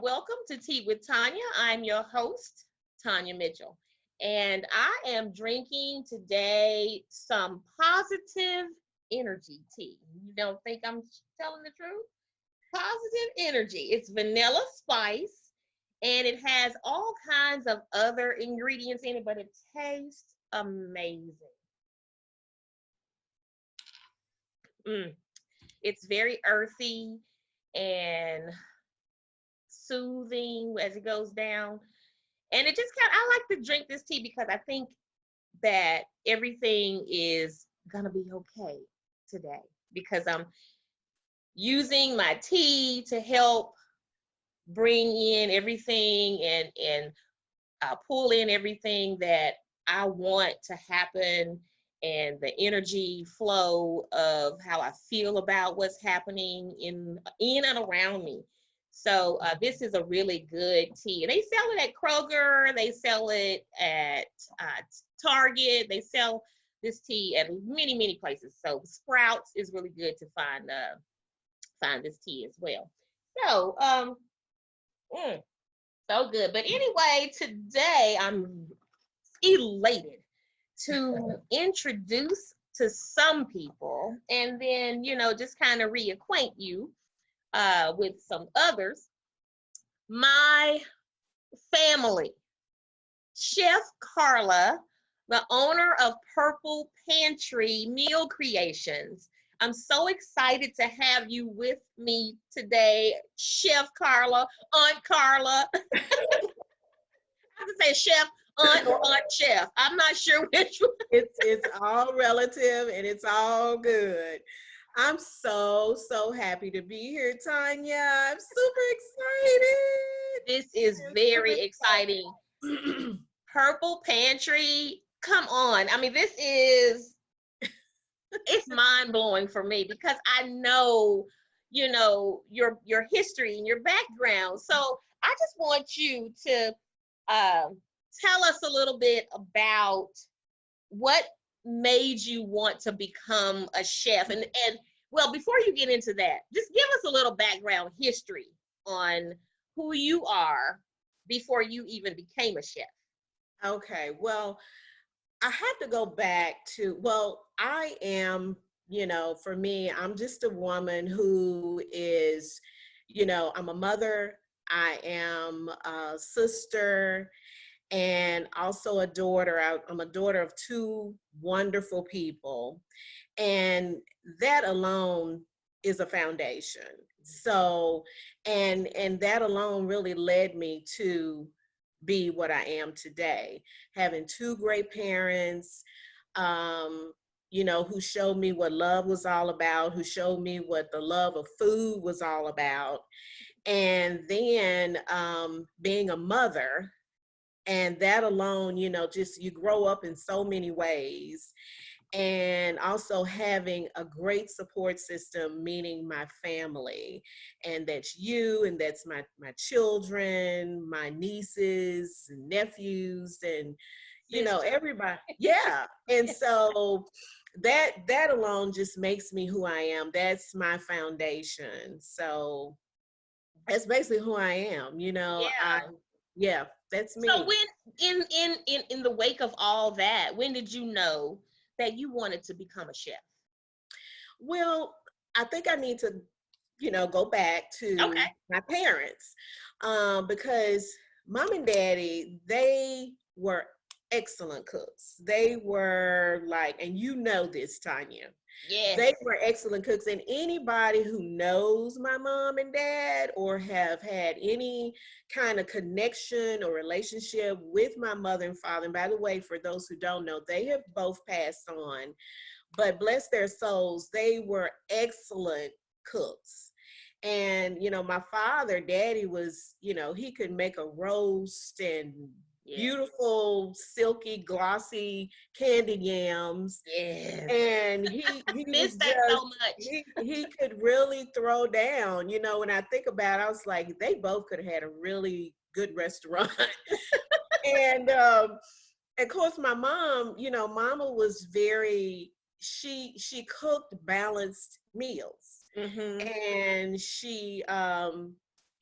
welcome to Tea with Tanya. I'm your host, Tanya Mitchell, and I am drinking today some positive energy tea. You don't think I'm telling the truth? Positive energy. It's vanilla spice and it has all kinds of other ingredients in it, but it tastes amazing. Mm. It's very earthy and soothing as it goes down. And it just kind of, I like to drink this tea because I think that everything is gonna be okay today because I'm using my tea to help bring in everything and pull in everything that I want to happen and the energy flow of how I feel about what's happening in and around me. So this is a really good tea. And they sell it at Kroger. They sell it at Target. They sell this tea at many places. So Sprouts is really good to find this tea as well. So mm, so good. But anyway, today I'm elated to introduce to some people and then, just kind of reacquaint you with some others. My family, Chef Carla, the owner of Purple Pantry Meal Creations. I'm so excited to have you with me today, Chef Carla, Aunt Carla. I have to say chef, aunt, or aunt chef. I'm not sure which one. It's all relative and it's all good. I'm so happy to be here, Tanya. I'm super excited. This is very exciting. Purple Pantry, come on. I mean, it's mind blowing for me because I know, your history and your background. So I just want you to tell us a little bit about what made you want to become a chef. And well, before you get into that, just give us a little background history on who you are before you even became a chef. Okay, well, I have to go back to, I am, for me, I'm just a woman who is, I'm a mother, I am a sister, and also a daughter. I'm a daughter of two wonderful people. And that alone is a foundation. So, and that alone really led me to be what I am today, having two great parents, who showed me what love was all about, who showed me what the love of food was all about. And then being a mother, and that alone, just you grow up in so many ways. And also having a great support system, meaning my family, and that's you, and that's my children, my nieces and nephews, and everybody. Yeah. And so that alone just makes me who I am. That's my foundation. So that's basically who I am. Yeah. Yeah, that's So me. when in the wake of all that, when did you know that you wanted to become a chef? Well, I think I need to, go back Okay. to my parents, because mom and daddy, they were excellent cooks. They were like, and this, Tanya, Yes. they were excellent cooks. And anybody who knows my mom and dad or have had any kind of connection or relationship with my mother and father, and by the way, for those who don't know, they have both passed on, but bless their souls, they were excellent cooks. And, my father, daddy was, he could make a roast and Yes. beautiful, silky, glossy candy yams. Yes. And he Miss was that just, so much. he could really throw down, when I think about it, I was like, they both could have had a really good restaurant. And, of course, my mom, mama was very, she cooked balanced meals. Mm-hmm. And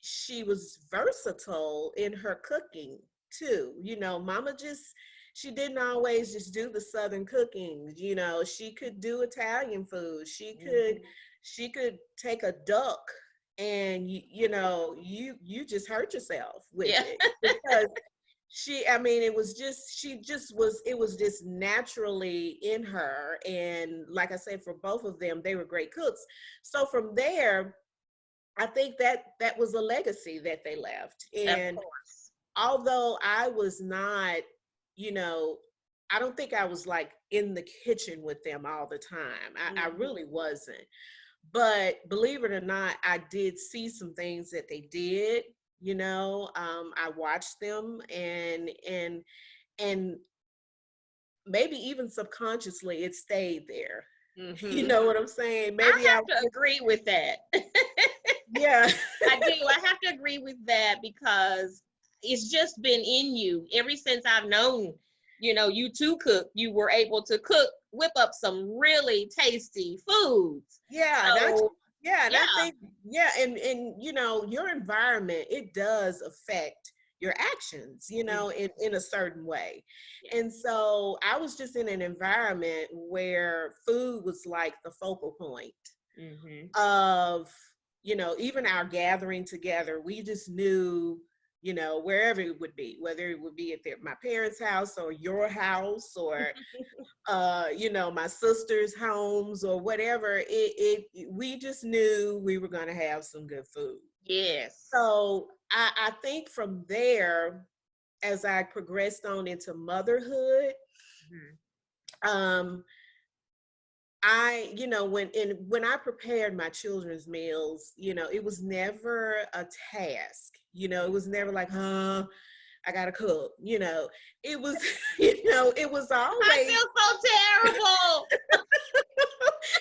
she was versatile in her cooking too. You know, mama just, she didn't always just do the southern cooking. You know, she could do Italian food. Mhm. She could take a duck and you know, you just hurt yourself with Yeah. it because I mean, it was just, she just was, it was just naturally in her. And like I said, for both of them, they were great cooks. So from there, I think that that was a legacy that they left. Of And course. although I was not, you know, I don't think I was like in the kitchen with them all the time. I Mhm. really wasn't. But believe it or not, I did see some things that they did. You know, I watched them, and maybe even subconsciously it stayed there. You Mhm. know what I'm saying? I Maybe I, have to agree with that. yeah. I do. I have to agree with that because it's just been in you ever since I've known, you to cook. You were able to cook, whip up some really tasty foods. Yeah, So, and I yeah. think, yeah, and you know, your environment, it does affect your actions, you Mhm. know, in a certain way. Yeah. And so I was just in an environment where food was like the focal point Mhm. of, you know, even our gathering together. We just knew, you know, wherever it would be, whether it would be at my parents' house or your house, or you know, my sister's homes or whatever, we just knew we were going to have some good food. Yes. So I think from there, as I progressed on into motherhood, Mhm. um, you know, when I prepared my children's meals, you know, it was never a task. You know, it was never like, huh, I gotta cook. You know, it was, you know, it was I always, feel so terrible.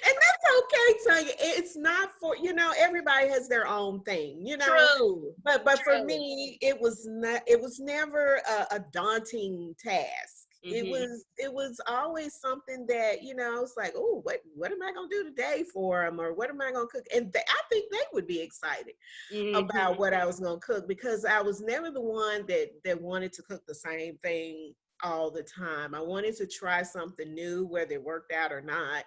and that's okay, Tanya. It's not for, you know, everybody has their own thing, you know. True. But for True. me, it was not, it was never a daunting task. Mhm. It was always something that, you know, it's like, oh, what am I gonna do today for them, or what am I gonna cook? And I think they would be excited about Mhm. what I was gonna cook, because I was never the one that wanted to cook the same thing all the time. I wanted to try something new, whether it worked out or not.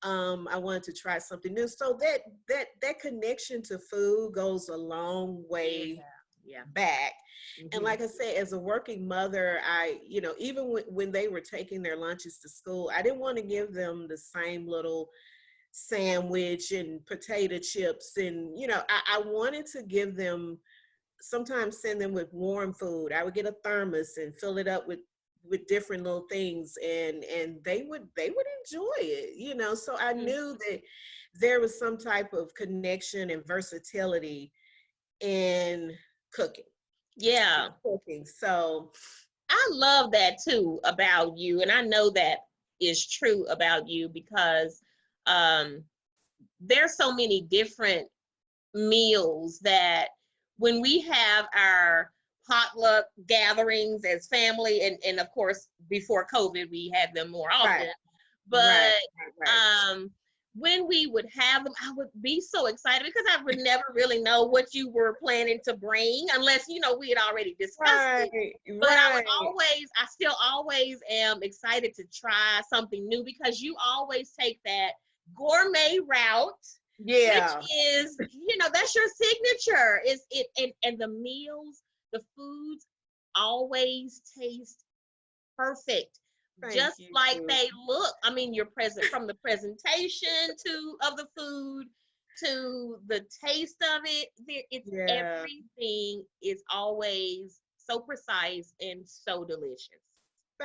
I wanted to try something new. So that connection to food goes a long Yeah. way Yeah. back. And Mhm. like I said, as a working mother, I, you know, even when they were taking their lunches to school, I didn't want to give them the same little sandwich and potato chips. And, you know, I wanted to give them, sometimes send them with warm food. I would get a thermos and fill it up with different little things, and they would enjoy it, you know. So I Mhm. knew that there was some type of connection and versatility in cooking Yeah. So I love that too about you, and I know that is true about you because um, there's so many different meals that when we have our potluck gatherings as family, and of course before COVID we had them more right, often, but right, right, um when we would have them, I would be so excited because I would never really know what you were planning to bring unless we had already discussed right, it. But I would right, always, I still always am excited to try something new because you always take that gourmet route, which yeah, is, that's your signature. Is it and the meals, the foods always taste perfect, thank just you. like they look. I mean, you're present from the presentation to of the food to the taste of it. It's Yeah, everything is always so precise and so delicious.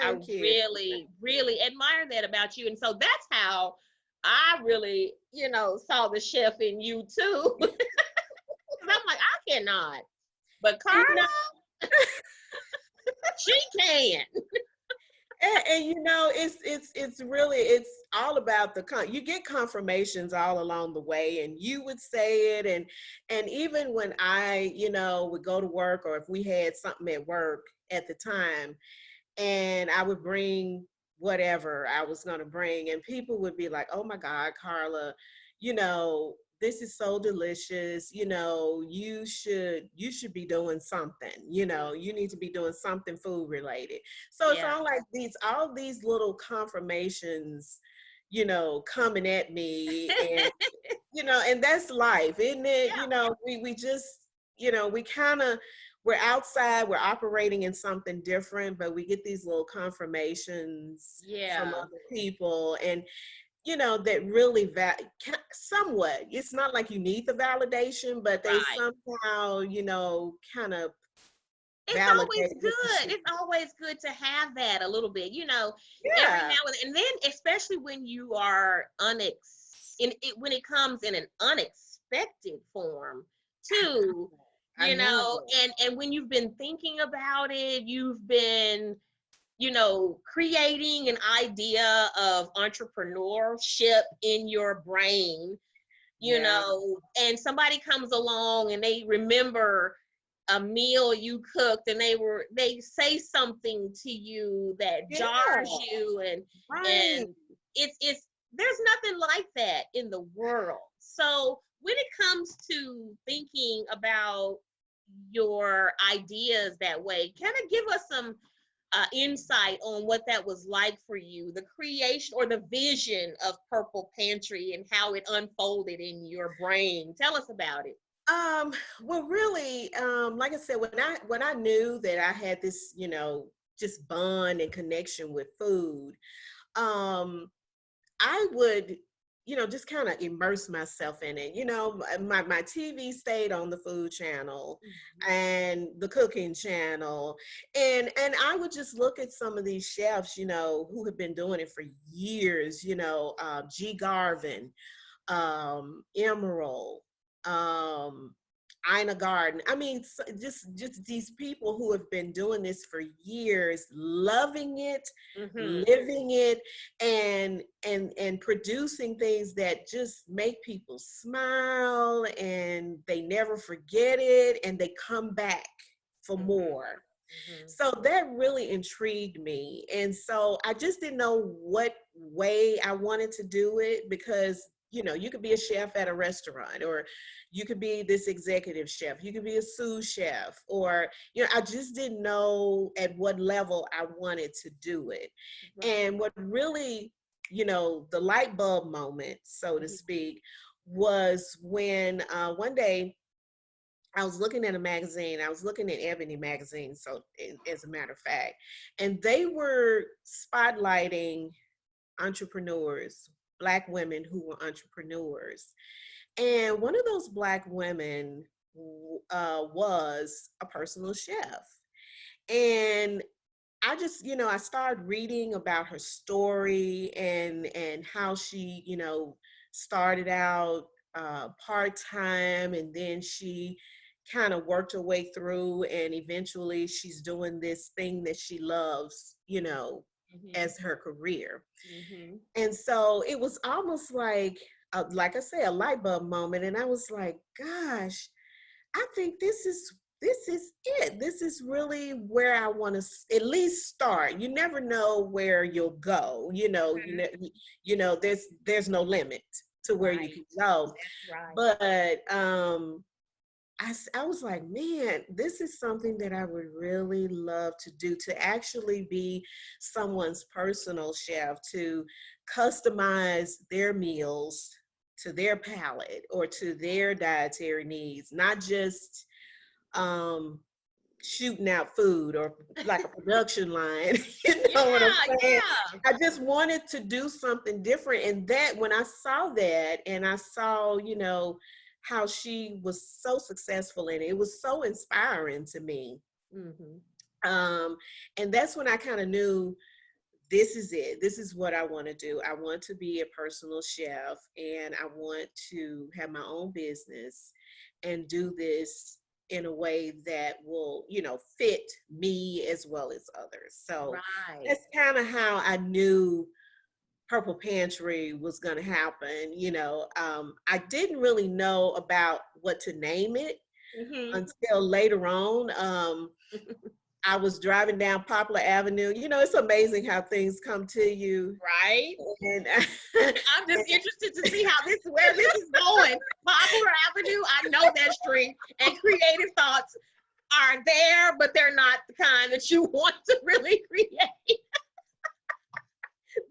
I thank you. really, really admire that about you. And so that's how I really, saw the chef in you too. Because I'm like, I cannot. But And, you know, Carla, she can. and you know, it's really, it's all about you get confirmations all along the way, and you would say it, and even when I, you know, would go to work, or if we had something at work at the time, and I would bring whatever I was going to bring, and people would be like, "Oh my God, Carla, you know." this is so delicious. You should be doing something. You need to be doing something food related. So it's Yeah. all like all these little confirmations, coming at me, and and that's life, isn't it? Yeah. We just, we kind of, we're outside, we're operating in something different, but we get these little confirmations from Yeah. other people, and that really somewhat. It's not like you need the validation, but they Right. somehow, kind of It's always validate what you good. should. It's always good to have that a little bit, every Yeah, now and then, especially when you are when it comes in an unexpected form too, I know. and when you've been thinking about it, you've been, creating an idea of entrepreneurship in your brain, Yeah, and somebody comes along and they remember a meal you cooked, and they say something to you that yeah, jars you, right. and it's there's nothing like that in the world. So when it comes to thinking about your ideas that way, kind of give us some insight on what that was like for you, the creation or the vision of Purple Pantry and how it unfolded in your brain. Tell us about it. well, really, like I said, when I knew that I had this, just bond and connection with food, um, I would, just kind of immerse myself in it. My TV stayed on the food channel Mhm. and the cooking channel. And I would just look at some of these chefs, who have been doing it for years, G. Garvin, Emerald, um, Ina Garden. I mean, just these people who have been doing this for years, loving it, Mhm. living it, and producing things that just make people smile, and they never forget it, and they come back for Mhm. more. Mhm. So that really intrigued me. And so I just didn't know what way I wanted to do it, because, you could be a chef at a restaurant, or you could be this executive chef, you could be a sous chef, or, I just didn't know at what level I wanted to do it. Right. And what really, the light bulb moment, so to Mhm. speak, was when one day I was looking at a magazine. I was looking at Ebony magazine, so as a matter of fact, and they were spotlighting entrepreneurs, Black women who were entrepreneurs. And one of those Black women was a personal chef. And I just, I started reading about her story, and how she, started out part-time, and then she kind of worked her way through, and eventually she's doing this thing that she loves, Mhm. as her career. Mhm. And so it was almost like I say, a light bulb moment. And I was like, gosh, I think this is it. This is really where I want to at least start. You never know where you'll go. Mhm. There's no limit to where you can Right. go. That's right. But I was like, man, this is something that I would really love to do, to actually be someone's personal chef, to customize their meals to their palate or to their dietary needs, not just um, shooting out food or like a production line. You know what I'm Yeah, saying? yeah. I just wanted to do something different. And that, when I saw that, and I saw, how she was so successful in it, it was so inspiring to me. Mhm. Um, and that's when I kind of knew, this is it. This is what I want to do. I want to be a personal chef, and I want to have my own business and do this in a way that will, fit me as well as others. So Right. that's kind of how I knew Purple Pantry was going to happen. I didn't really know about what to name it Mhm. until later on. I was driving down Poplar Avenue. You know, it's amazing how things come to you. Right. And, I'm just interested to see where this is going. Poplar Avenue, I know that street, and creative thoughts are there, but they're not the kind that you want to really create.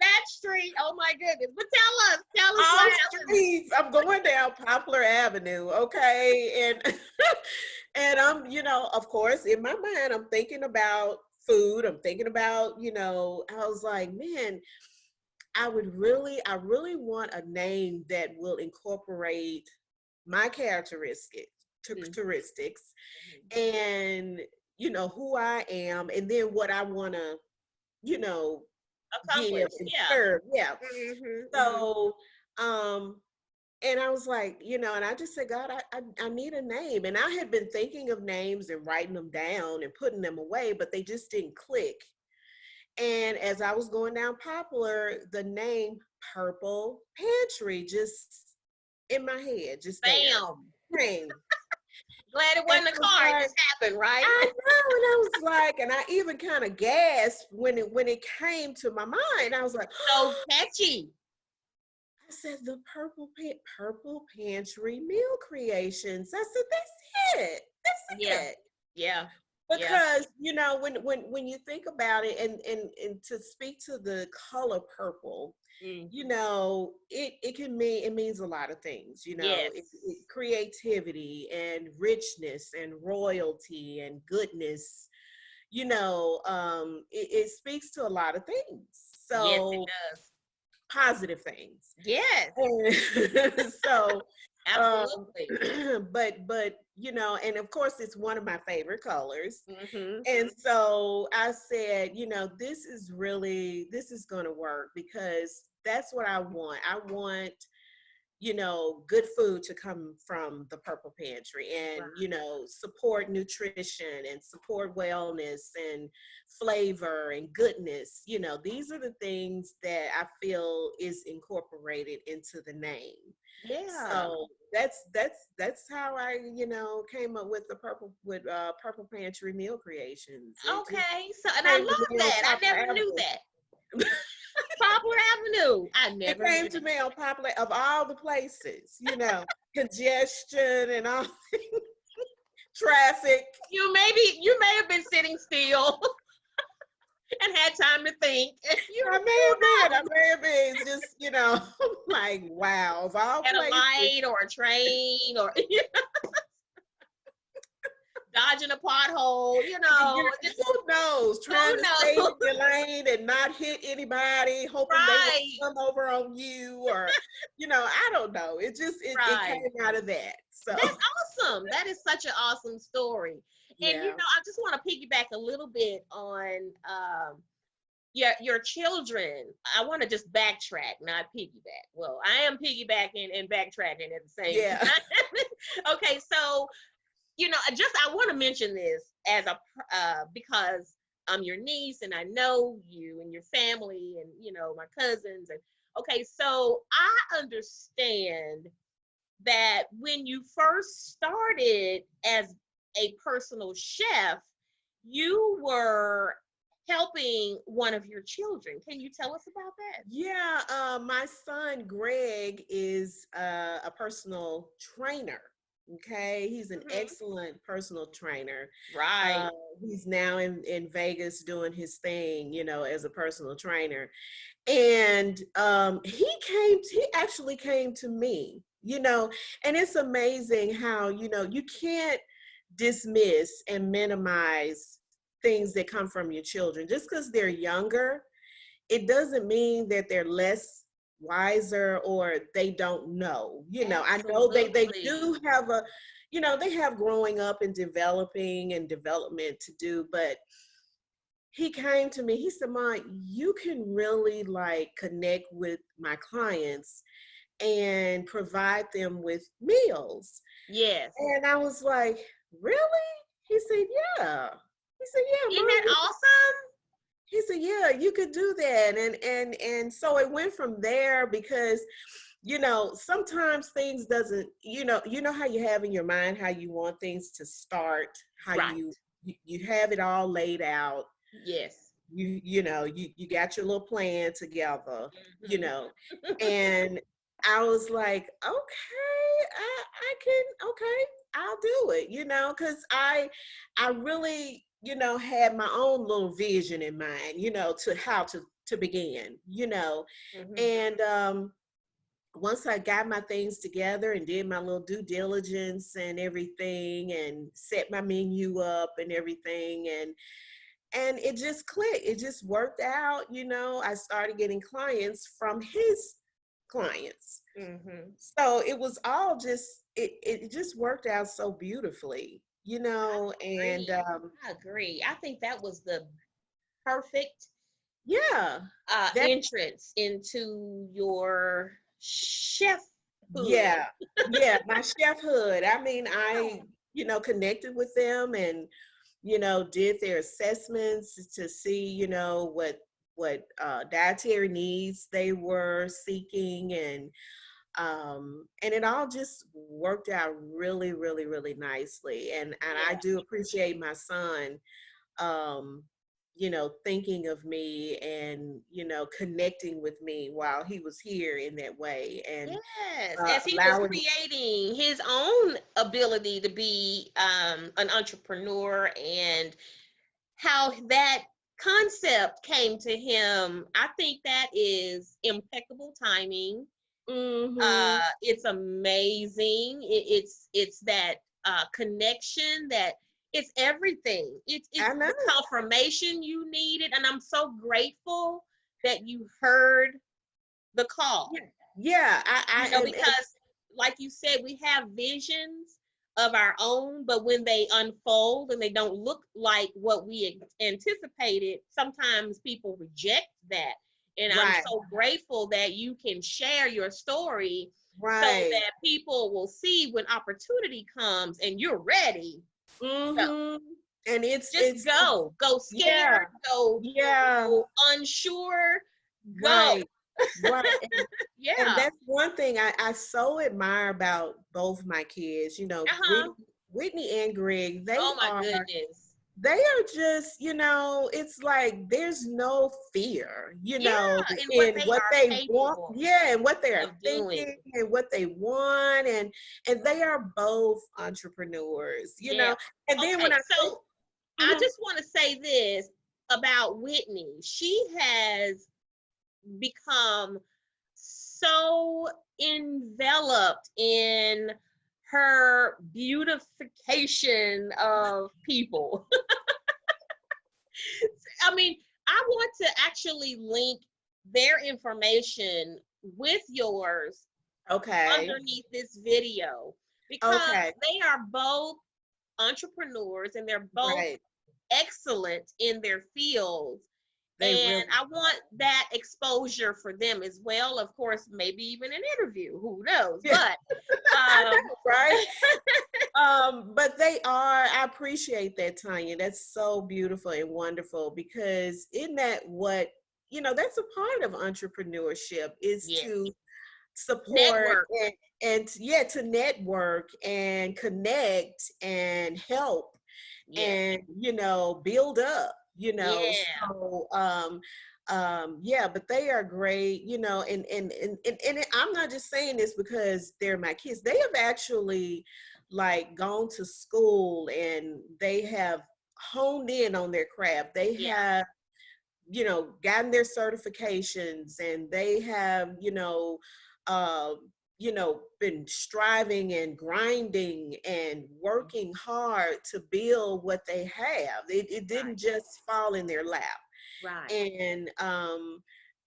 That street, oh my goodness. But tell us all what happened. streets, I'm going down Poplar Avenue, okay? And and I'm, you know, of course, in my mind, I'm thinking about food. I'm thinking about, you know, I was like, man, I really want a name that will incorporate my characteristics and, you know, who I am, and then what I want to, you know, give Accomplished, and yeah. serve. Yeah. Mm-hmm. So, and I was like, you know, and I just said, God, I need a name. And I had been thinking of names and writing them down and putting them away, but they just didn't click. And as I was going down Poplar, the name Purple Pantry just in my head, just there. Bam. Bang. Glad it And wasn't a I was car, it like, just happened, right? I know, and I was like, and I even kind of gasped when it came to my mind. I was like, So catchy. I said the Purple Pantry Meal Creations. I said that's it. That's Yeah. it. Yeah. Yeah. Because you know when you think about it, and to speak to the color purple, Mm. you know, it means a lot of things. You know, Yes. creativity and richness and royalty and goodness. You know, it speaks to a lot of things. Yes, it So does. positive things. Yes. So Absolutely. but you know, and of course it's one of my favorite colors. Mm-hmm. And so I said, you know, this is going to work because that's what I want. I want, you know, good food to come from the Purple Pantry, and, Right. you know, support nutrition and support wellness and flavor and goodness. You know, these are the things that I feel is incorporated into the name. Yeah. So that's how I, you know, came up with the Purple Pantry Meal Creations. It just Okay. So, and I came to love me on that. I Poplar never knew Avenue. that. Poplar Avenue. I It never came knew. to me on Poplar, of all the places, you know, congestion and all traffic. You may have been sitting still and had time to think. I may have been. I may have been. It's just, you know, like wow, of all At a places. light or a train or dodging a pothole, just Who knows? Trying who to stay in knows? your lane and not hit anybody, hoping they Right. will come over on you, or, you know, I don't know. It just it Right. came out of that. So That's awesome. That is such an awesome story. And yeah, I just want to piggyback a little bit on your children. I want to just backtrack, not piggyback. Well, I am piggybacking and backtracking at the same yeah, time. Okay, so I want to mention this as because I'm your niece and I know you and your family and my cousins, and okay, so I understand that when you first started as a personal chef, you were helping one of your children. Can you tell us about that? yeah. My son Greg is a personal trainer. Okay, he's an Hmm. excellent personal trainer. Right. Uh, he's now in Vegas doing his thing, you know, as a personal trainer. And he actually came to me, you know, and it's amazing how, you know, you can't dismiss and minimize things that come from your children just because they're younger. It doesn't mean that they're less wiser or they don't know. You know, I know they Absolutely. do have a, you know, they have growing up and developing and development to do. But he came to me, he said, "Mom, you can really like connect with my clients and provide them with meals." Yes. And I was like, "Really?" He said, "Yeah." He said, "Yeah, Isn't Mom." that awesome? He said, "Yeah, you could do that." And so it went from there because, you know, sometimes things doesn't, you know how you have in your mind how you want things to start, how Right. you have it all laid out. Yes. You got your little plan together, you Hmm. know. And I was like, okay, I can, okay, I'll do it, because I really, had my own little vision in mind, to how to begin, Hmm. and once I got my things together and did my little due diligence and everything and set my menu up and everything, and it just clicked. It just worked out. I started getting clients from his clients. Hmm. So it was all just, it just worked out so beautifully, and Agree. I agree. I think that was the perfect yeah, that, entrance into your chefhood. yeah, yeah, my chefhood. I mean, I, connected with them and, did their assessments to see, what dietary needs they were seeking, and it all just worked out really, really, really nicely. And I Yeah. do appreciate my son, um, thinking of me and, connecting with me while he was here in that way, and Yes, as he was allowing. creating his own ability to be an entrepreneur, and how that concept came to him, I think that is impeccable timing. Hmm. It's amazing. It's that connection that it's everything. It's I know. the confirmation you needed, and I'm so grateful that you heard the call. Yeah, yeah. Because like you said, we have visions of our own, but when they unfold and they don't look like what we anticipated, sometimes people reject that. And I'm Right, so grateful that you can share your story so right. that people will see when opportunity comes and you're ready. Go. Hmm. And Just go yeah, scared, go, yeah. go unsure, go. Right, right. And Yeah. that's one thing I so admire about both my kids. Uh-huh. Whitney and Greg, they Oh my are goodness. they are just, it's like there's no fear, Yeah, and what in they what are they want, capable yeah, and what they are of doing. thinking and what they want, and they are both entrepreneurs, Yeah. and then when Okay, I think, so I mhm, just want to say this about Whitney. She has become so enveloped in her beautification of people. I mean, I want to actually link their information with yours okay, underneath this video, because okay, they are both entrepreneurs and they're both right, excellent in their fields. they And really I want that exposure for them as well. Of course, maybe even an interview, who knows? yeah, But I um, know, right? But they are, I appreciate that, Tanya. That's so beautiful and wonderful, because isn't that what, that's a part of entrepreneurship, is yes, to support network. and yeah, to network and connect and help Yes, and, build up, yeah. so yeah, but they are great, and I'm not just saying this because they're my kids. They have actually like gone to school and they have honed in on their craft. They Yeah. have, gotten their certifications, and they have, uh, been striving and grinding and working hard to build what they have. It Right. didn't just fall in their lap. Right. And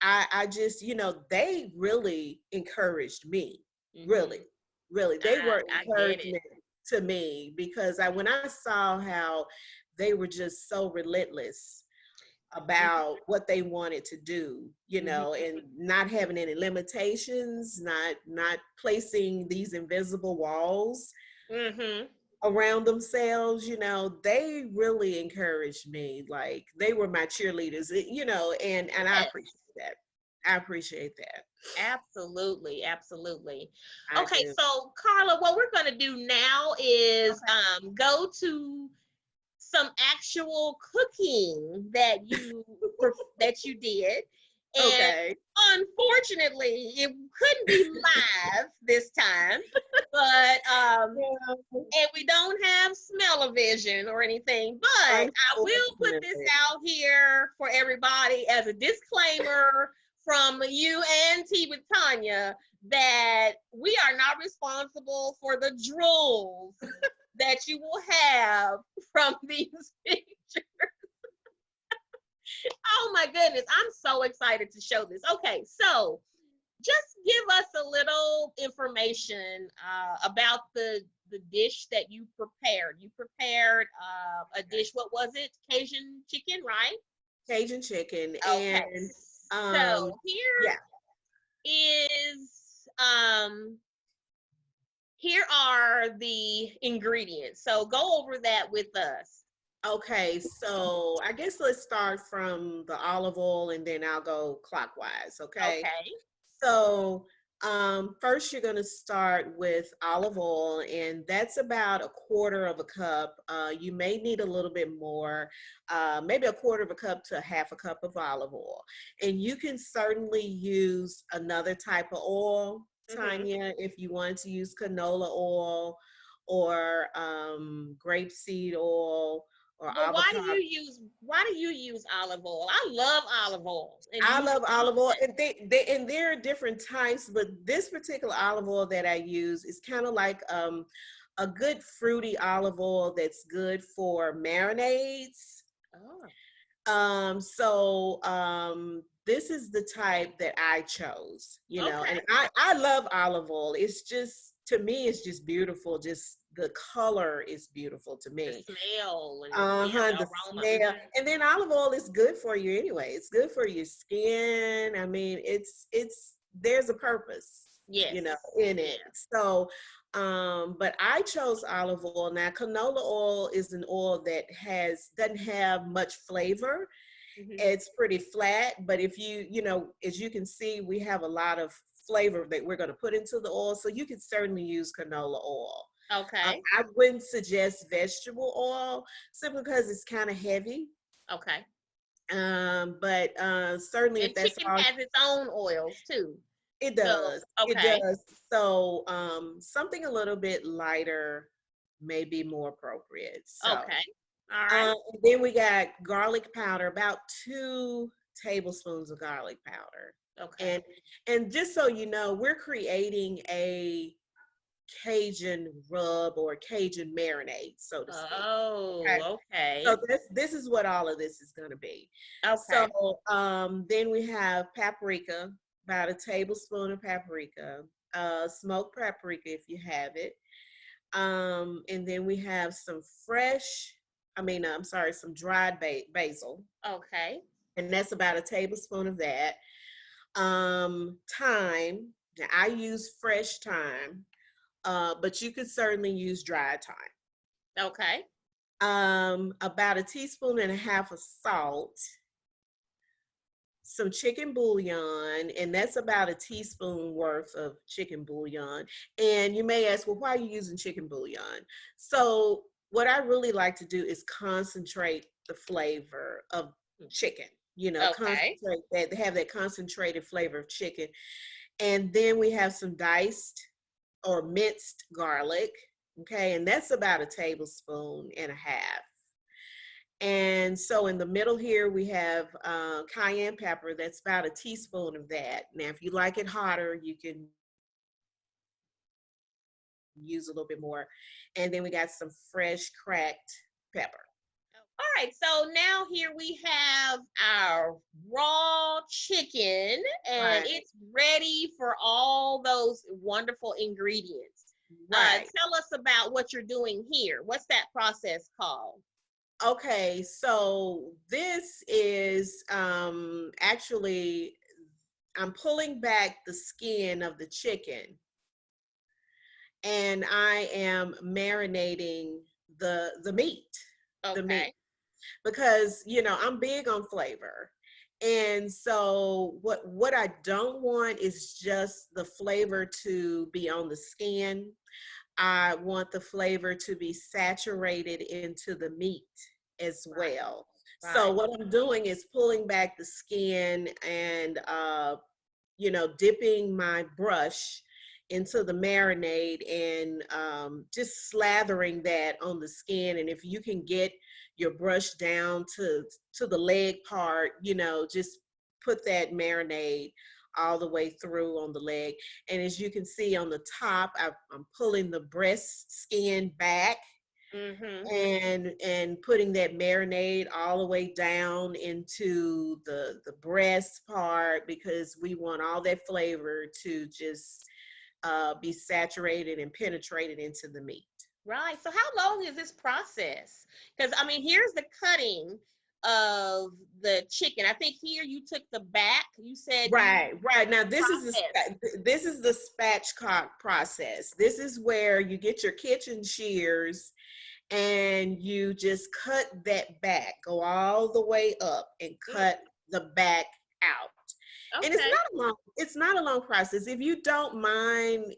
I just, they really encouraged me. Really, Hmm. really. They were I get it. encouragement to me, because when I saw how they were just so relentless about what they wanted to do, Hmm. and not having any limitations, not placing these invisible walls Hmm. around themselves, they really encouraged me. Like, they were my cheerleaders, and I Yes. appreciate that. I appreciate that. Absolutely, absolutely. I Okay, do. so Carla, what we're going to do now is Okay. go to some actual cooking that you did. And Okay. unfortunately, it couldn't be live this time, but Yeah, and we don't have smell-o-vision or anything, but I will put this unfortunately. out here for everybody as a disclaimer from you and Tea with Tanya that we are not responsible for the drools that you will have from these pictures. Oh my goodness, I'm so excited to show this. Okay, so just give us a little information about the dish that you prepared. You prepared a dish. What was it? Cajun chicken, right? Cajun chicken. Okay. And So yeah. is um here are the ingredients. So go over that with us. Okay, so I guess let's start from the olive oil and then I'll go clockwise, okay? Okay. So first you're gonna start with olive oil, and that's about a quarter of a cup. You may need a little bit more, maybe a quarter of a cup to a half a cup of olive oil. And you can certainly use another type of oil, Mm-hmm. Tanya, if you want to use canola oil or grapeseed oil or Well, avocado. why do you use olive oil? I love olive oil and I use it love olive oil, often. and and there are different types, but this particular olive oil that I use is kind of like a good fruity olive oil that's good for marinades. Oh, This is the type that I chose, okay. and I love olive oil. It's just, to me, it's just beautiful. Just the color is beautiful to The me. smell and yeah, Uh-huh, the the aroma. smell. Hmm. And then olive oil is good for you anyway. It's good for your skin. I mean, it's there's a purpose, Yes. in it. Yeah. So, but I chose olive oil. Now, canola oil is an oil that doesn't have much flavor. Hmm. It's pretty flat, but if as you can see, we have a lot of flavor that we're going to put into the oil. So you can certainly use canola oil. Okay. I wouldn't suggest vegetable oil simply because it's kind of heavy. Okay. But certainly if And that's chicken all, has its own oils too. it So does. It okay. does. So something a little bit lighter may be more appropriate. So Okay. All right. and then we got garlic powder, about 2 tablespoons of garlic powder. Okay. And just so you know, we're creating a Cajun rub or Cajun marinade, so to speak. Okay. Oh, So okay. this is what all of this is going to be. So Okay. then we have paprika, about a tablespoon of paprika, smoked paprika if you have it. And then we have some I'm sorry, some dried basil, Okay. and that's about a tablespoon of that. Thyme. Now I use fresh thyme, but you could certainly use dried thyme. Okay. About a teaspoon and a half of salt, some chicken bouillon, and that's about a teaspoon worth of chicken bouillon. And you may ask, well, why are you using chicken bouillon? So what I really like to do is concentrate the flavor of chicken, Okay. concentrate that, have that concentrated flavor of chicken. And then we have some diced or minced garlic. Okay, and that's about a tablespoon and a half. And so in the middle here, we have cayenne pepper. That's about a teaspoon of that. Now, if you like it hotter, you can use a little bit more. And then we got some fresh cracked pepper. All right, so now here we have our raw chicken and Right, it's ready for all those wonderful ingredients. right. Tell us about what you're doing here. What's that process called? Okay, so this is actually, I'm pulling back the skin of the chicken and I am marinating the meat, the meat, Okay. because I'm big on flavor. And so what I don't want is just the flavor to be on the skin. I want the flavor to be saturated into the meat. as Right. well. So Right. what I'm doing is pulling back the skin and dipping my brush into the marinade and just slathering that on the skin. And if you can get your brush down to the leg part, just put that marinade all the way through on the leg. And as you can see on the top, I'm pulling the breast skin back Mm-hmm. and putting that marinade all the way down into the breast part, because we want all that flavor to just be saturated and penetrated into the meat. Right. So how long is this process? Because I mean, here's the cutting of the chicken. I think here you took the back. You said you Right. Now process. this is the spatchcock process. This is where you get your kitchen shears and you just cut that back, go all the way up and cut the back out. And Okay. it's not a long process. If you don't mind,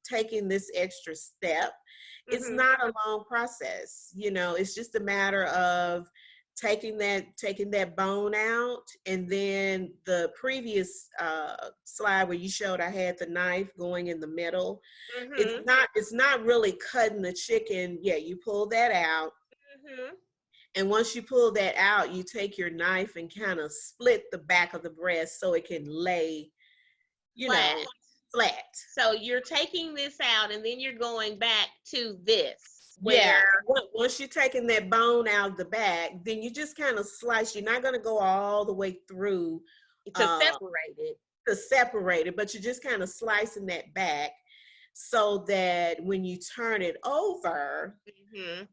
taking this extra step, it's Mm-hmm. not a long process. It's just a matter of taking that bone out. And then the previous slide where you showed I had the knife going in the middle, Mm-hmm. it's not really cutting the chicken. Yeah, you pull that out. Mm-hmm. And once you pull that out, you take your knife and kind of split the back of the breast so it can lay, you Flat. know, flat. So you're taking this out and then you're going back to this Yeah. where Once you're taking that bone out of the back, then you just kind of slice. You're not going to go all the way through to uh, separate it. to separate it, but you're just kind of slicing that back so that when you turn it over, Mm-hmm.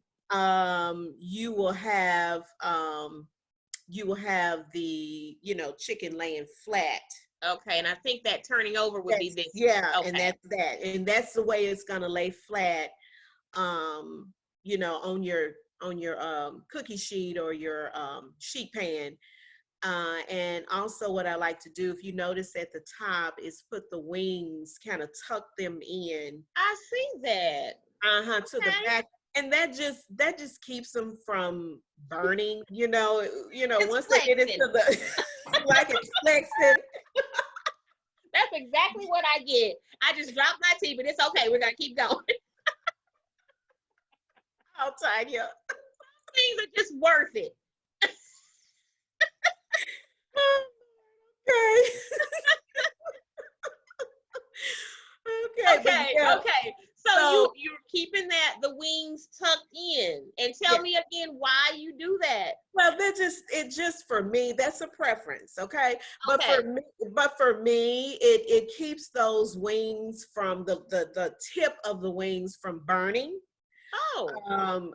you will have the chicken laying flat. Okay, and I think that turning over would be That's this Yeah, one. and Okay. that's the way it's gonna lay flat. Um, on your cookie sheet or your sheet pan. And also, what I like to do, if you notice at the top, is put the wings, kind of tuck them in, I see that. to the Okay. back, and that just keeps them from burning. It's Once they get into flexing. the like it's flexing. That's exactly what I get. I just dropped my tea, but it's okay. We're gonna keep going. I'll Tanya. Things are just worth it. Okay. Okay, but Okay, yeah, okay. So so you're keeping the wings tucked in. And tell yeah. me again why you do that. Well, it's just for me. That's a preference, okay. But for Okay. me, it keeps those wings from the tip of the wings from burning. Oh,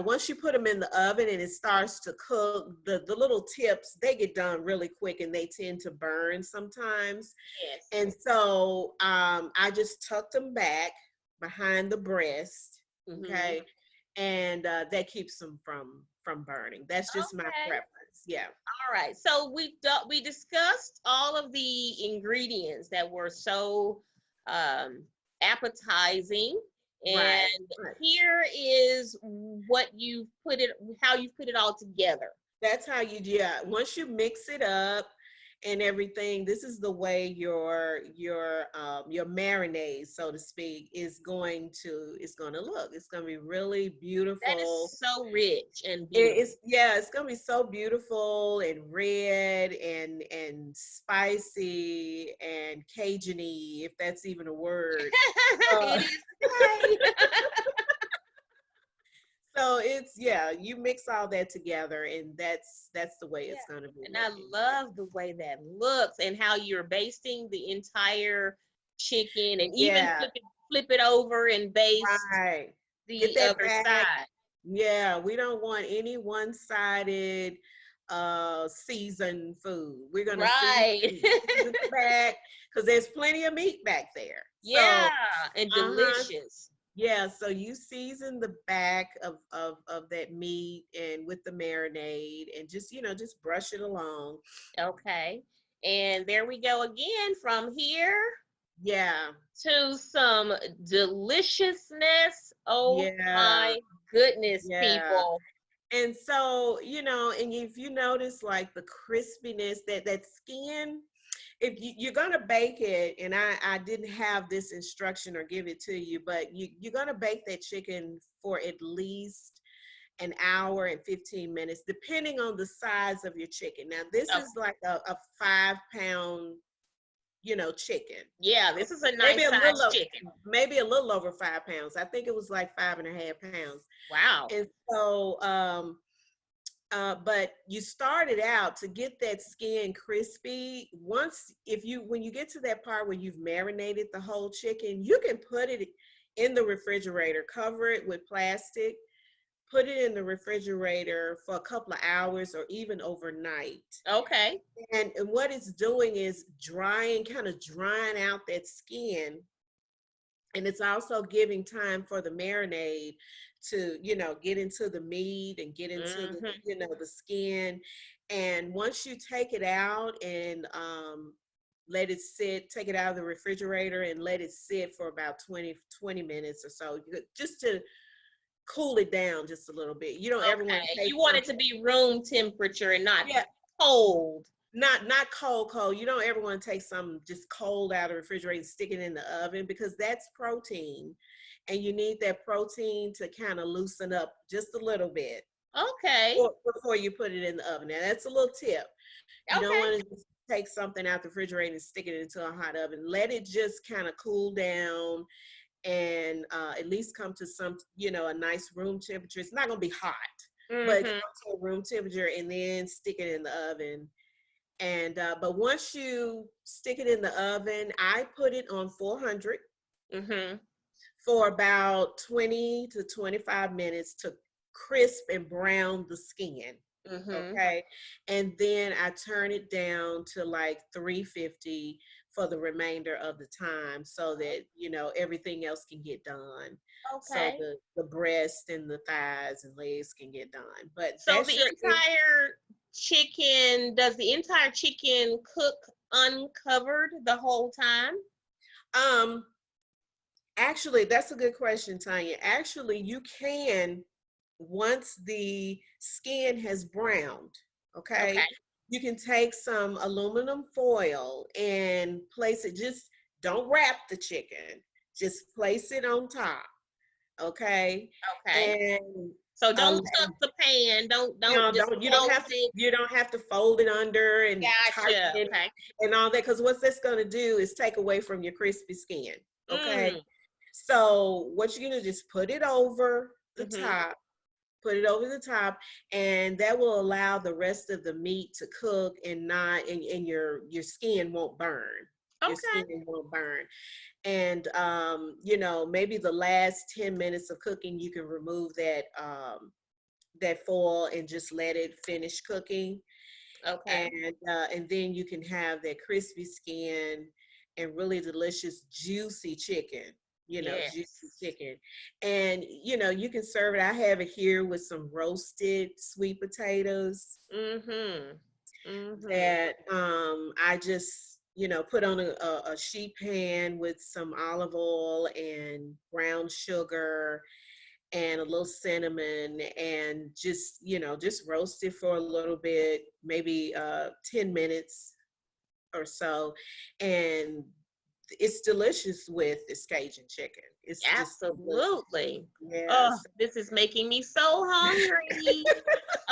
Once you put them in the oven and it starts to cook, the little tips, they get done really quick and they tend to burn sometimes. yes. And so I just tuck them back behind the breast, Mm-hmm. okay, and that keeps them from burning. That's just my Okay. preference. Yeah. All right. So we discussed all of the ingredients that were so um, appetizing, Right. and Right. here is what you put it, how you put it all together. That's how you do. Yeah. Once you mix it up and everything, this is the way your marinade, so to speak, is going to look. It's going to be really That is beautiful. so rich and It's beautiful. Yeah, it's gonna be so beautiful and red and spicy and Cajun-y, if that's even a word. Uh, It is today. so it's yeah, you mix all that together, and that's the way Yeah. it's gonna be And I looking. love the way that looks and how you're basting the entire chicken and even Yeah, flip it over and baste right. Get the that other back. side. Yeah, we don't want any one-sided seasoned food. We're gonna Right. season the back because there's plenty of meat back there. Yeah, So and uh-huh. delicious. Yeah, so you season the back of that meat and with the marinade and just brush it along. Okay. And there we go again from here Yeah. to some deliciousness. Oh Yeah. my goodness, Yeah. people. And so, and if you notice like the crispiness, that skin, if you're gonna bake it, and I didn't have this instruction or give it to you, but you're gonna bake that chicken for at least an hour and 15 minutes, depending on the size of your chicken. Now, this Oh, is like a 5 pound, chicken. yeah, this is a Maybe nice a little, size chicken. maybe a little over 5 pounds. I think it was like 5.5 pounds. Wow. And so, but you started out to get that skin crispy. When you get to that part where you've marinated the whole chicken, you can put it in the refrigerator, cover it with plastic, put it in the refrigerator for a couple of hours or even overnight. Okay. And what it's doing is kind of drying out that skin. And it's also giving time for the marinade to, get into the meat and get into the, Hmm. the skin. And once you take it out and let it sit, take it out of the refrigerator and let it sit for about 20 minutes or so, just to cool it down just a little bit. You don't ever want to Okay. take You want it something. to be room temperature and not Yeah, cold. not cold. You don't ever want to take something just cold out of the refrigerator and stick it in the oven, because that's protein, and you need that protein to kind of loosen up just a little bit Okay. before you put it in the oven. Now, that's a little tip. You don't Okay. want to just take something out the refrigerator and stick it into a hot oven. Let it just kind of cool down and at least come to a nice room temperature. It's not going to be hot, but Hmm. come to a room temperature, and then stick it in the oven. And but once you stick it in the oven, I put it on 400 Hmm. for about 20 to 25 minutes to crisp and brown the skin. Hmm. Okay. And then I turn it down to like 350 for the remainder of the time, so that, everything else can get done. So Okay. the breast and the thighs and legs can get done. But So that's the your entire chicken, does the entire chicken cook uncovered the whole time? um actually, that's a good question, Tanya. Actually, you can, once the skin has browned, Okay. okay, you can take some aluminum foil and place it, just don't wrap the chicken, just place it on top, okay? Okay. And So uh, don't tuck the pan. Don't no, just don't close it. you don't have to fold it under and tighten Gotcha. it Okay. and all that, because what that's gonna do is take away from your crispy skin, okay? Mm. So what you're gonna just put it over the Mm-hmm. top, put it over the top, and that will allow the rest of the meat to cook and not, and your skin won't burn. Your Okay. skin won't burn. And maybe the last 10 minutes of cooking, you can remove that foil and just let it finish cooking. Okay. And then you can have that crispy skin and really delicious juicy chicken, juicy Yes. chicken. And you can serve it. I have it here with some roasted sweet potatoes Mm-hmm. Mm-hmm. that I just put on a sheet pan with some olive oil and brown sugar and a little cinnamon, and just roast it for a little bit, maybe 10 minutes or so. And it's delicious with this Cajun chicken. It's just delicious. Absolutely. Oh, Yes. this is making me so hungry.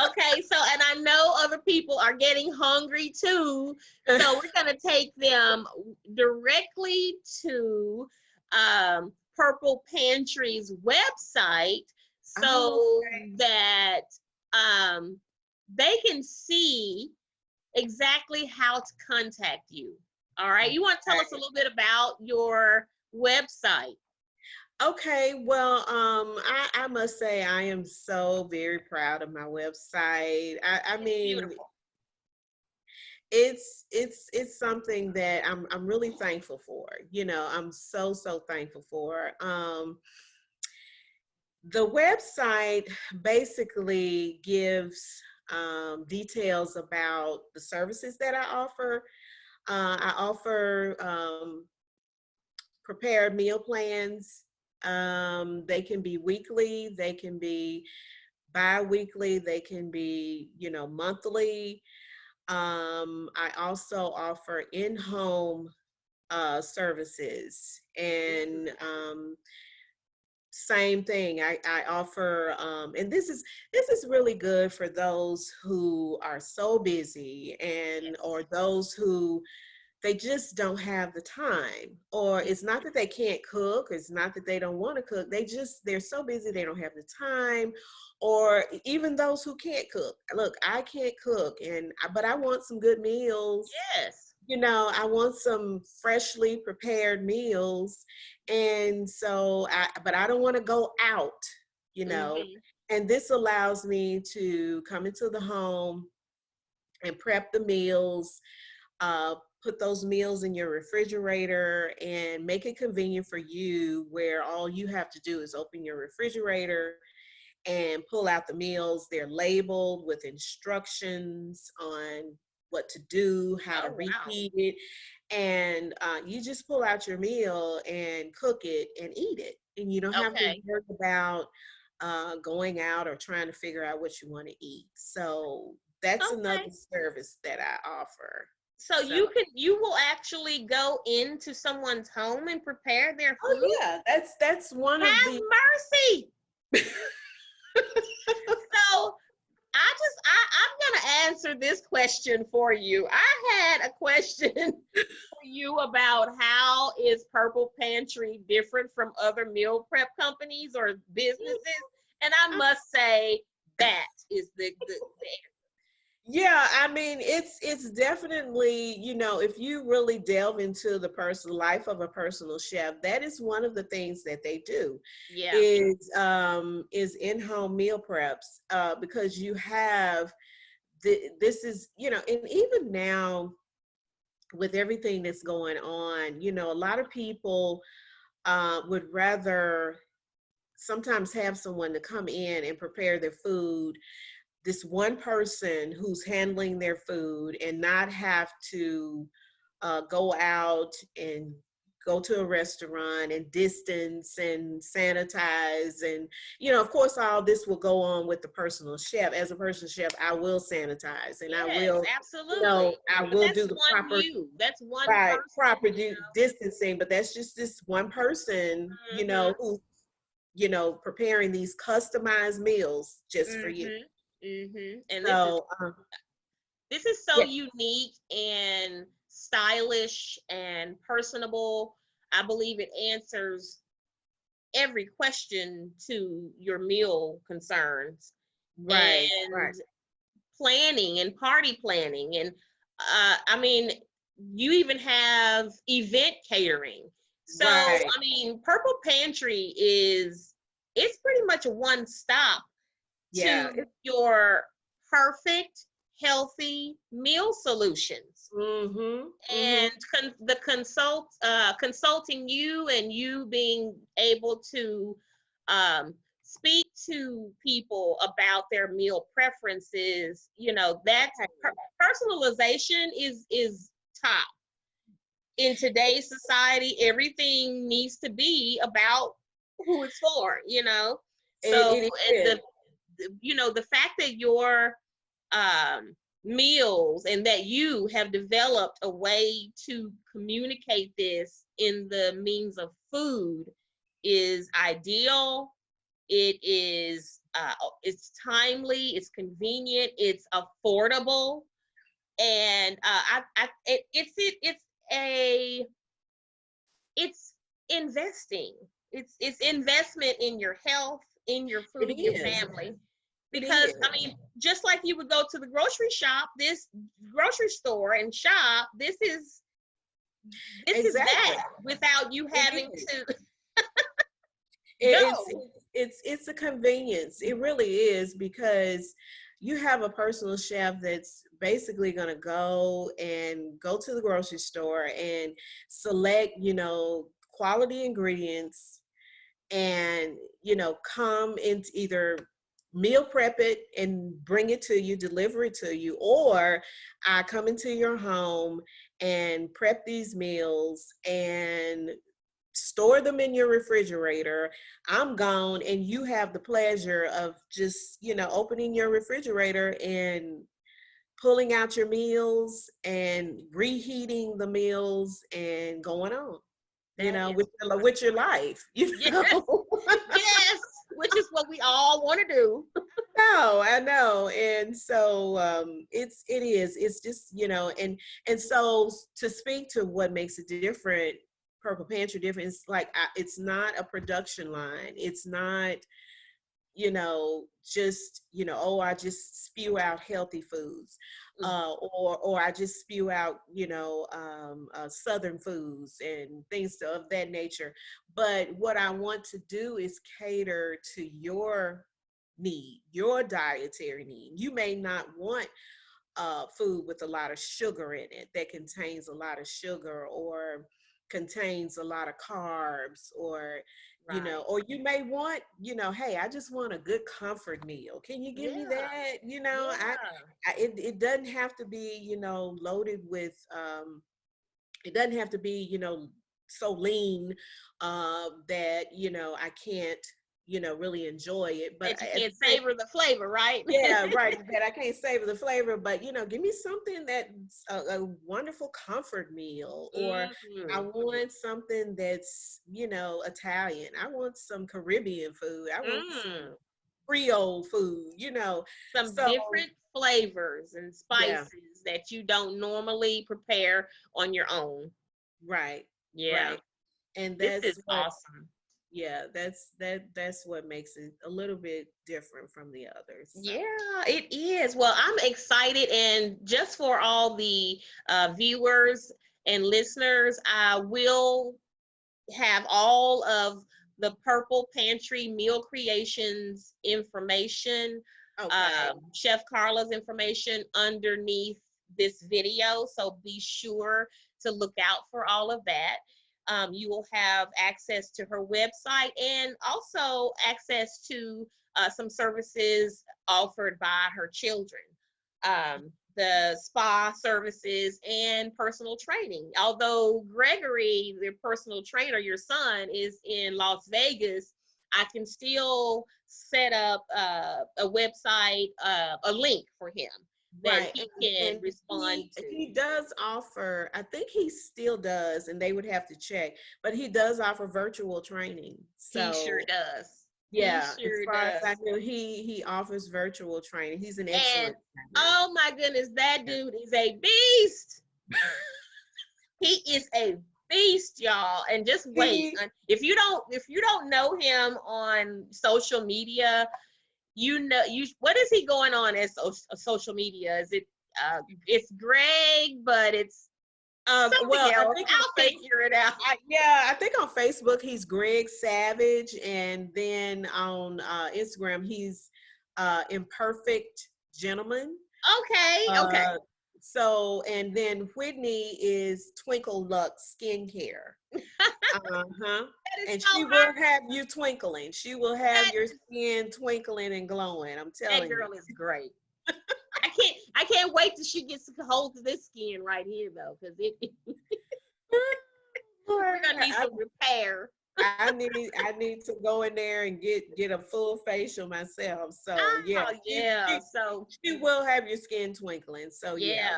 Okay, so and I know other people are getting hungry too. So we're gonna take them directly to Purple Pantry's website Oh, so that um, they can see exactly how to contact you. All right, you want to tell us a okay. little bit about your website? Okay, well, I must say I am so very proud of my website. I It's mean, beautiful. it's something that I'm really thankful for. I'm so thankful for. The website basically gives details about the services that I offer. I offer prepared meal plans. They can be weekly, they can be bi-weekly, they can be, monthly. I also offer in-home services, and same thing. I offer, and this is really good for those who are so busy, and Yes. or those who they just don't have the time, or it's not that they can't cook, it's not that they don't want to cook, they're so busy they don't have the time. Or even those who can't cook. Look, I can't cook, but I want some good meals. Yes. I want some freshly prepared meals. And so but I don't want to go out, you know. Mm-hmm. And this allows me to come into the home and prep the meals, uh, put those meals in your refrigerator, and make it convenient for you, where all you have to do is open your refrigerator and pull out the meals. They're labeled with instructions on what to do, how to Oh, wow. reheat it. And you just pull out your meal and cook it and eat it. And you don't have to Okay. worry about going out or trying to figure out what you want to eat. So that's Okay. another service that I offer. So So, you will actually go into someone's home and prepare their oh food? yeah, that's one of Have the mercy. So I'm gonna answer this question for you. I had a question for you about how is Purple Pantry different from other meal prep companies or businesses, and I must say that is the Yeah, I mean, it's definitely, if you really delve into the personal life of a personal chef, that is one of the things that they do yeah. is in-home meal preps, because you have this is, and even now with everything that's going on, a lot of people would rather sometimes have someone to come in and prepare their food, this one person who's handling their food, and not have to go out and go to a restaurant and distance and sanitize. And of course all this will go on with the personal chef. As a personal chef, I will sanitize, and I Yes, will absolutely. I But will that's do the one proper, you. That's one right, person, proper distancing. But that's just this one person, Mm-hmm. who preparing these customized meals just for you. Mm-hmm. Mm-hmm. And So this is so yeah. unique and stylish and personable. I believe it answers every question to your meal concerns Right, and right, planning and party planning. And I mean, you even have event catering. So, right. I mean, Purple Pantry is it's pretty much a one stop Yeah. to your perfect healthy meal solutions. Mm-hmm. Mm-hmm. And consulting you and you being able to speak to people about their meal preferences, that's Right. personalization is top in today's society. Everything needs to be about who it's for. So It is. the fact that your um, meals and that you have developed a way to communicate this in the means of food is ideal. It's timely, it's convenient, it's affordable, and a it's investing. It's investment in your health, in your It food, your is. family. It Because is. I mean, just like you would go to the grocery store and shop, this is Exactly. that without you It having is. to It's go. it's a convenience. It really is, because you have a personal chef that's basically going to go to the grocery store and select, quality ingredients, and come into either meal prep it and bring it to you, deliver it to you, or I come into your home and prep these meals and store them in your refrigerator. I'm gone, and you have the pleasure of just, opening your refrigerator and pulling out your meals and reheating the meals and going on, That is with your life, yes, yes, which is what we all want to do. No, I know. And so it's just, and so to speak to what makes it different, Purple Pantry different, it's like it's not a production line. It's not, just, oh, I just spew out healthy foods, or I just spew out, Southern foods and things of that nature. But what I want to do is cater to your need, your dietary need. You may not want food with a lot of sugar in it, that contains a lot of sugar or contains a lot of carbs, or Right. or you may want, hey, I just want a good comfort meal. Can you give me Yeah. that? Yeah. It doesn't have to be, loaded with it doesn't have to be, so lean that, I can't, really enjoy it. But That you at can't the same, savor the flavor, right? yeah, right. That I can't savor the flavor, but give me something that's a wonderful comfort meal, or I Hmm. want something that's, Italian. I want some Caribbean food. I want some Mm. Creole food, Some So different flavors and yeah, spices that you don't normally prepare on your own. right, Yeah. right. And This that's is what, awesome. yeah, that's what makes it a little bit different from the others. So Yeah, it is. Well, I'm excited, and just for all the viewers and listeners, I will have all of the Purple Pantry Meal Creations information, okay. Chef Carla's information underneath this video. So be sure to look out for all of that. You will have access to her website and also access to some services offered by her children. The spa services and personal training. Although Gregory, the personal trainer, your son, is in Las Vegas, I can still set up a website, a link for him that Right. he And can respond he to. he does offer, I think he still does, and they would have to check, but he does offer virtual training. He sure So does. He yeah, as sure far as I does. know, he offers virtual training. He's an And excellent trainer. oh my goodness, that Yeah. dude is a beast. He is a beast, y'all. And just wait. He If you don't know him on social media, what is he going on as social media? Is it it's Greg, but it's something well, I else. think on I'll figure it out. I think on Facebook he's Greg Savage, and then on Instagram he's Imperfect Gentleman. Okay, okay. Uh, so, and then Whitney is Twinkle Lux Skincare. Uh-huh. That is And so she will her. have you twinkling. She will have That your skin twinkling and glowing. I'm that telling you. girl is great. I can't wait till she gets a hold of this skin right here though, because we're gonna need I, some repair. I need to go in there and get a full facial myself. So yeah, Oh yeah. So she will have your skin twinkling. So yeah. yeah,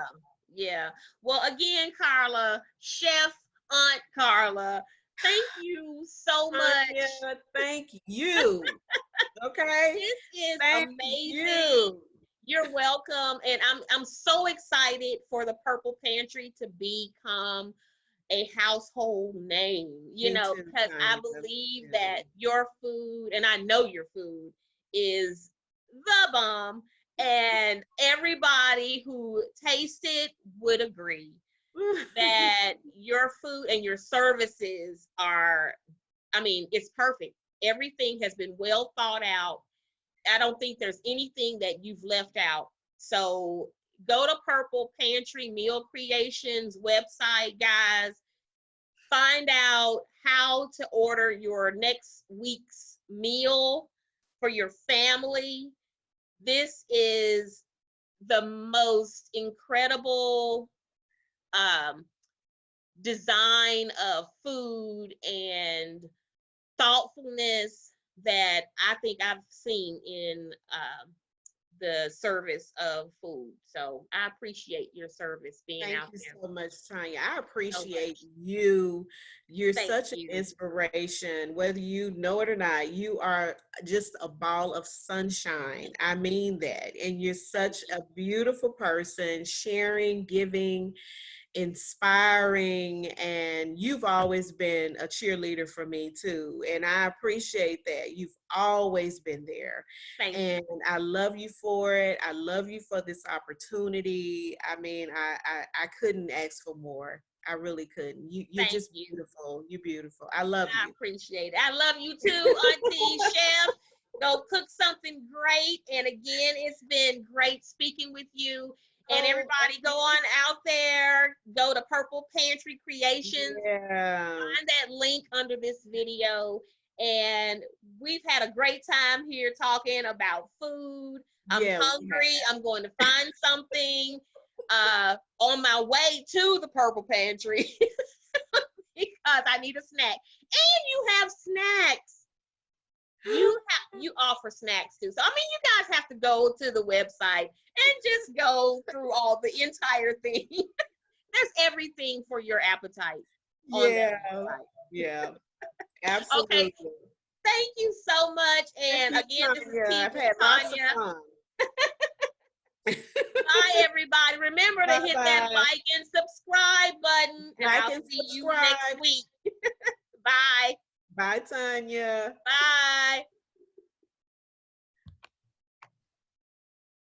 yeah. Well, again, Carla, Chef Aunt Carla, thank you so much. Tanya, thank you. Okay. This is Thank amazing. you. You're welcome, and I'm so excited for the Purple Pantry to become a household name. Me too, Because I Tanya. believe Yeah. that your food, and I know your food is the bomb, and everybody who tasted would agree that your food and your services are, I mean, it's perfect. Everything has been well thought out. I don't think there's anything that you've left out. So go to Purple Pantry Meal Creations website, guys. Find out how to order your next week's meal for your family. This is the most incredible um, design of food and thoughtfulness that I think I've seen in the service of food. So I appreciate your service being Thank out you there so much, Tanya. I so appreciate much. you. You're Thank such an you. inspiration, whether you know it or not. You are just a ball of sunshine. I mean that. And you're Thank such a you. beautiful person, sharing, giving, inspiring, and you've always been a cheerleader for me too, and I appreciate that. You've always been there, Thank you. and I love you for it. I love you for this opportunity. I mean, I couldn't ask for more. I really couldn't. You're Thank just you. beautiful. You're beautiful. I love I you. appreciate it. I love you too, Auntie Chef. Go cook something great. And again, it's been great speaking with you. And Oh, everybody go on out there, go to Purple Pantry Creations, yeah. find that link under this video. And we've had a great time here talking about food. I'm Yeah, we hungry. I'm going to find something on my way to the Purple Pantry because I need a snack. And you have snacks. You offer snacks too. So I mean, you guys have to go to the website and just go through all the entire thing. There's everything for your appetite on that yeah, website. yeah, Okay, absolutely. thank you so much. Thank And you, again, this is Tanya. Tea I've with had lots of Tanya. fun. Bye, everybody. Remember to Bye hit that bye. like and subscribe button, and Like I'll and see you next subscribe. week. Bye. Bye, Tanya. Bye.